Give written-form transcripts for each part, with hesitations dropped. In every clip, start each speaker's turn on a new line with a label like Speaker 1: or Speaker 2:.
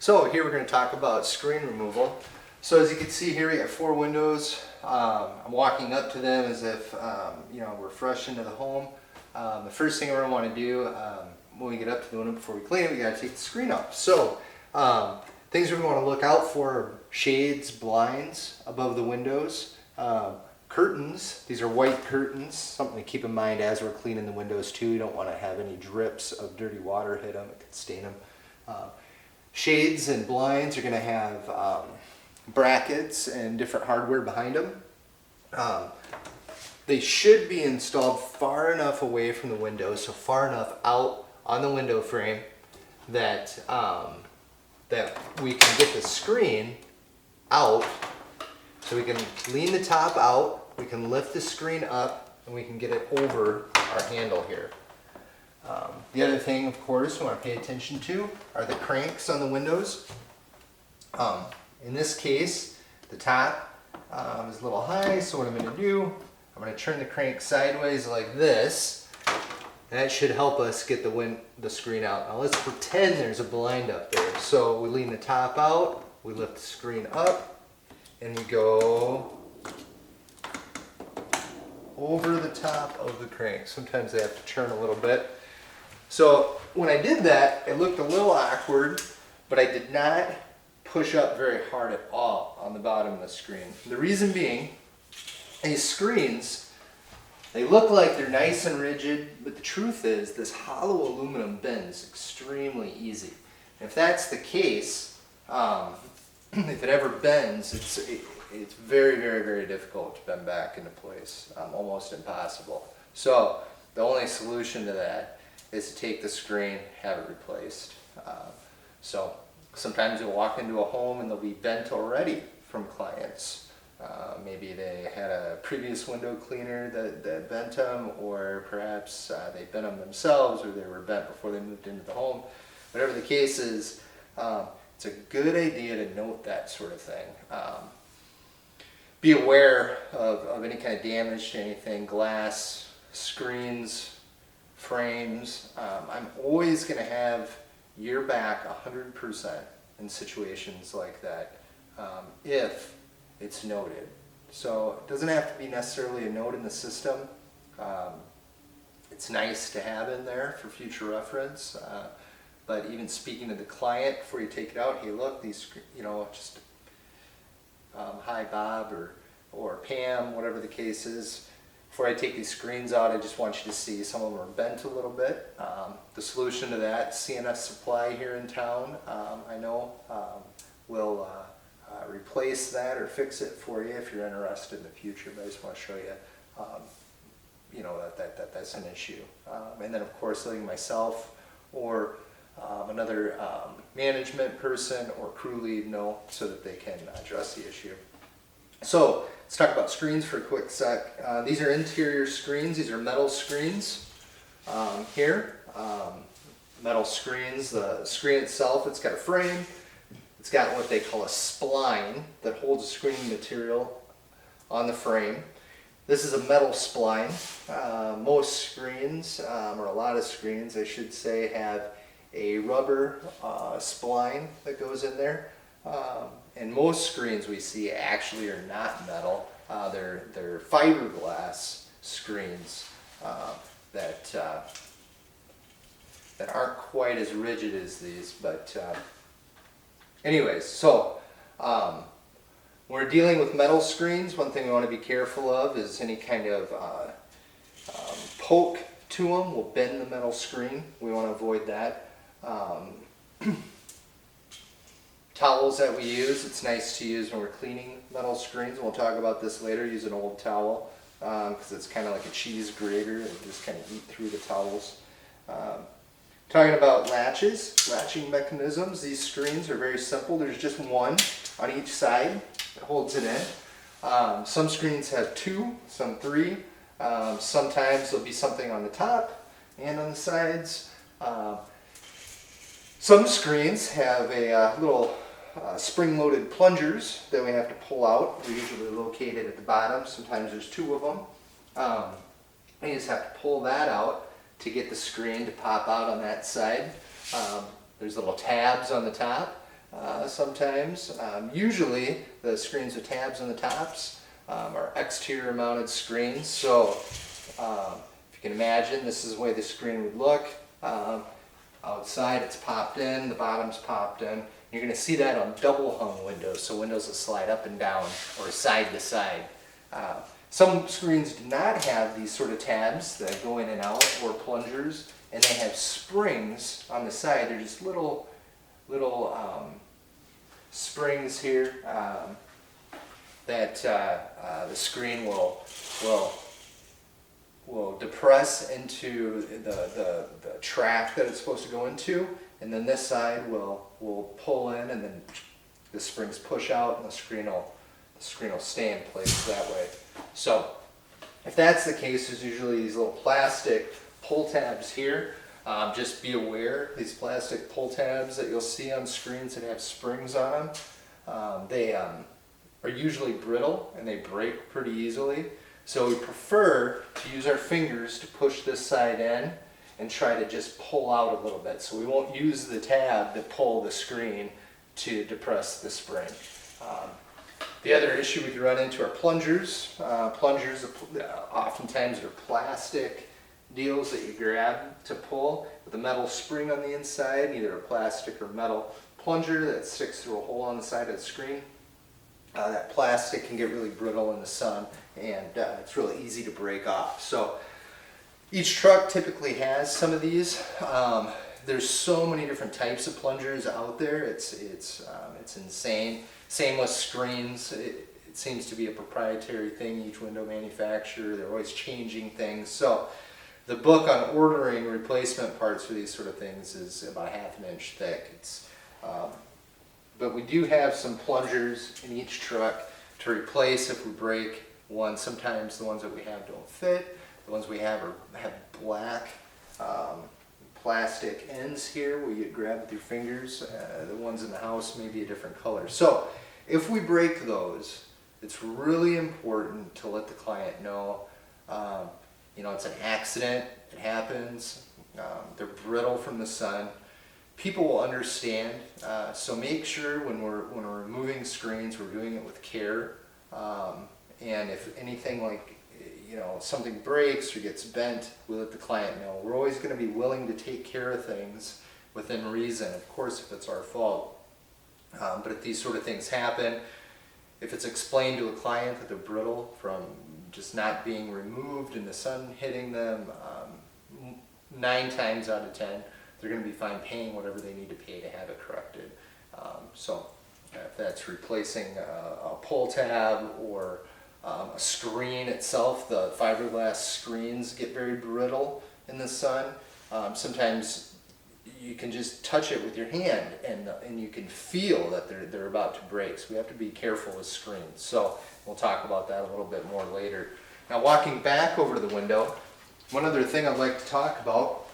Speaker 1: So here we're going to talk about screen removal. So as you can see here, we got 4 windows. I'm walking up to them as if we're fresh into the home. The first thing we're going to want to do when we get up to the window before we clean it, we got to take the screen off. So things we're going to want to look out for are shades, blinds above the windows, curtains. These are white curtains, something to keep in mind as we're cleaning the windows too. You don't want to have any drips of dirty water hit them, it could stain them. Shades and blinds are going to have brackets and different hardware behind them. They should be installed far enough away from the window, so far enough out on the window frame that that we can get the screen out. So we can lean the top out, we can lift the screen up, and we can get it over our handle here. The other thing, of course, we want to pay attention to are the cranks on the windows. In this case, the top is a little high, so what I'm going to do, I'm going to turn the crank sideways like this. That should help us get the screen out. Now let's pretend there's a blind up there. So we lean the top out, we lift the screen up, and we go over the top of the crank. Sometimes they have to turn a little bit. So when I did that, it looked a little awkward, but I did not push up very hard at all on the bottom of the screen. The reason being, these screens, they look like they're nice and rigid, but the truth is this hollow aluminum bends extremely easy. And if that's the case, if it ever bends, it's very, very, very difficult to bend back into place, almost impossible. So the only solution to that is to take the screen, have it replaced. So sometimes you'll walk into a home and they'll be bent already from clients. Maybe they had a previous window cleaner that bent them, or perhaps they bent them themselves, or they were bent before they moved into the home. Whatever the case is, it's a good idea to note that sort of thing. Be aware of any kind of damage to anything, glass, screens, frames. I'm always going to have your back 100% in situations like that if it's noted. So it doesn't have to be necessarily a note in the system. It's nice to have in there for future reference. But even speaking to the client before you take it out, hey, look, these, just hi Bob or Pam, whatever the case is. Before I take these screens out, I just want you to see some of them are bent a little bit. The solution to that, CNS Supply here in town, I know will replace that or fix it for you if you're interested in the future. But I just want to show you, that's an issue. And then of course, letting myself or another management person or crew lead know so that they can address the issue. So let's talk about screens for a quick sec. These are interior screens. These are metal screens here. Metal screens. The screen itself, it's got a frame. It's got what they call a spline that holds the screening material on the frame. This is a metal spline. Most screens, or a lot of screens I should say, have a rubber spline that goes in there. And most screens we see actually are not metal. They're fiberglass screens that aren't quite as rigid as these. But anyways, so when we're dealing with metal screens, one thing we want to be careful of is any kind of poke to them will bend the metal screen. We want to avoid that. Towels that we use, it's nice to use when we're cleaning metal screens. We'll talk about this later. Use an old towel because it's kind of like a cheese grater and just kind of eat through the towels. Talking about latching mechanisms. These screens are very simple. There's just one on each side that holds it in. Some screens have 2, some 3. Sometimes there'll be something on the top and on the sides. Some screens have a little spring-loaded plungers that we have to pull out. They're usually located at the bottom. Sometimes there's 2 of them. You just have to pull that out to get the screen to pop out on that side. There's little tabs on the top sometimes. Usually the screens with tabs on the tops are exterior mounted screens. So if you can imagine, this is the way the screen would look. Outside it's popped in, the bottom's popped in. You're going to see that on double hung windows, so windows that slide up and down or side to side. Some screens do not have these sort of tabs that go in and out, or plungers, and they have springs on the side. They're just little springs here that the screen will depress into the track that it's supposed to go into, and then this side will pull in, and then the springs push out, and the screen will stay in place that way. So if that's the case, there's usually these little plastic pull tabs here. Just be aware, these plastic pull tabs that you'll see on screens that have springs on them, they are usually brittle and they break pretty easily. So we prefer to use our fingers to push this side in and try to just pull out a little bit. So we won't use the tab to pull the screen to depress the spring. The other issue we can run into are plungers. Plungers oftentimes are plastic deals that you grab to pull with a metal spring on the inside, either a plastic or metal plunger that sticks through a hole on the side of the screen. That plastic can get really brittle in the sun, and it's really easy to break off. So each truck typically has some of these. There's so many different types of plungers out there. It's insane. Same with screens. It seems to be a proprietary thing. Each window manufacturer, they're always changing things. So the book on ordering replacement parts for these sort of things is about 1/2 inch thick. But we do have some plungers in each truck to replace if we break one. Sometimes the ones that we have don't fit. The ones we have have black plastic ends here where you grab with your fingers. The ones in the house may be a different color. So if we break those, it's really important to let the client know, it's an accident, it happens, they're brittle from the sun. People will understand, so make sure when we're removing screens, we're doing it with care. And if anything like, something breaks or gets bent, we let the client know. We're always going to be willing to take care of things within reason, of course, if it's our fault. But if these sort of things happen, if it's explained to a client that they're brittle from just not being removed and the sun hitting them, 9 times out of 10, they're going to be fine paying whatever they need to pay to have it corrected. So if that's replacing a pull tab or a screen itself, the fiberglass screens get very brittle in the sun. Sometimes you can just touch it with your hand and you can feel that they're about to break. So we have to be careful with screens. So we'll talk about that a little bit more later. Now walking back over to the window, one other thing I'd like to talk about,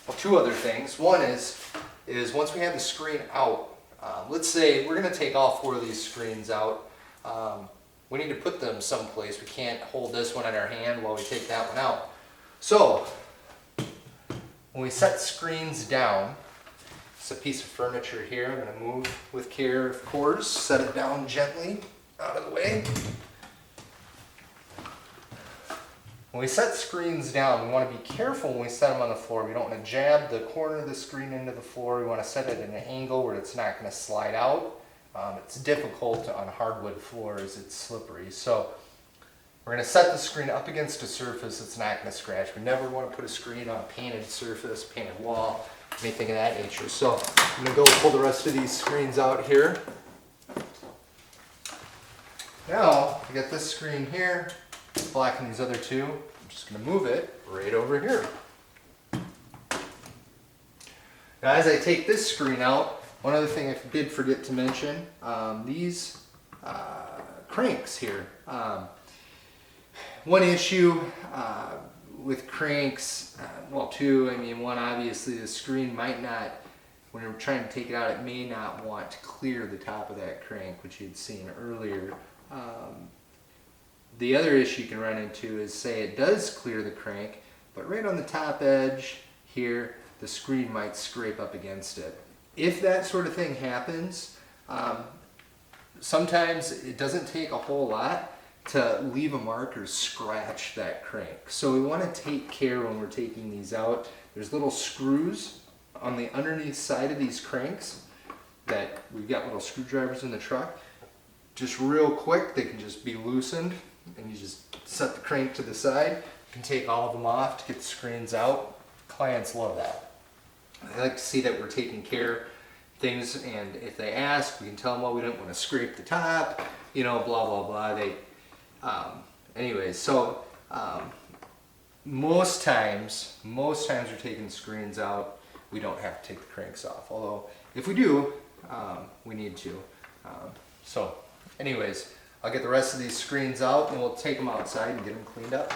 Speaker 1: well, 2 other things. One is once we have the screen out, let's say we're going to take all 4 of these screens out. We need to put them someplace. We can't hold this one in our hand while we take that one out. So when we set screens down, it's a piece of furniture here. I'm going to move with care, of course. Set it down gently out of the way. When we set screens down, we want to be careful when we set them on the floor. We don't want to jab the corner of the screen into the floor. We want to set it at an angle where it's not going to slide out. It's difficult on hardwood floors. It's slippery. So we're going to set the screen up against a surface that's not going to scratch. We never want to put a screen on a painted surface, painted wall, anything of that nature. So I'm going to go pull the rest of these screens out here. Now, I got this screen here, blocking these other 2. I'm just going to move it right over here. Now, as I take this screen out, one other thing I did forget to mention, these cranks here. One issue with cranks, well, 2, one, obviously the screen might not, when you're trying to take it out, it may not want to clear the top of that crank, which you'd seen earlier. The other issue you can run into is, say it does clear the crank, but right on the top edge here, the screen might scrape up against it. If that sort of thing happens, Sometimes it doesn't take a whole lot to leave a mark or scratch that crank. So we want to take care when we're taking these out. There's little screws on the underneath side of these cranks that we've got little screwdrivers in the truck. Just real quick, they can just be loosened and you just set the crank to the side. You can take all of them off to get the screens out. Clients love that. They like to see that we're taking care of things, and if they ask, we can tell them, well, we don't want to scrape the top, you know, blah, blah, blah. Anyways, so most times we're taking screens out, we don't have to take the cranks off. Although, if we do, we need to. So, anyways, I'll get the rest of these screens out and we'll take them outside and get them cleaned up.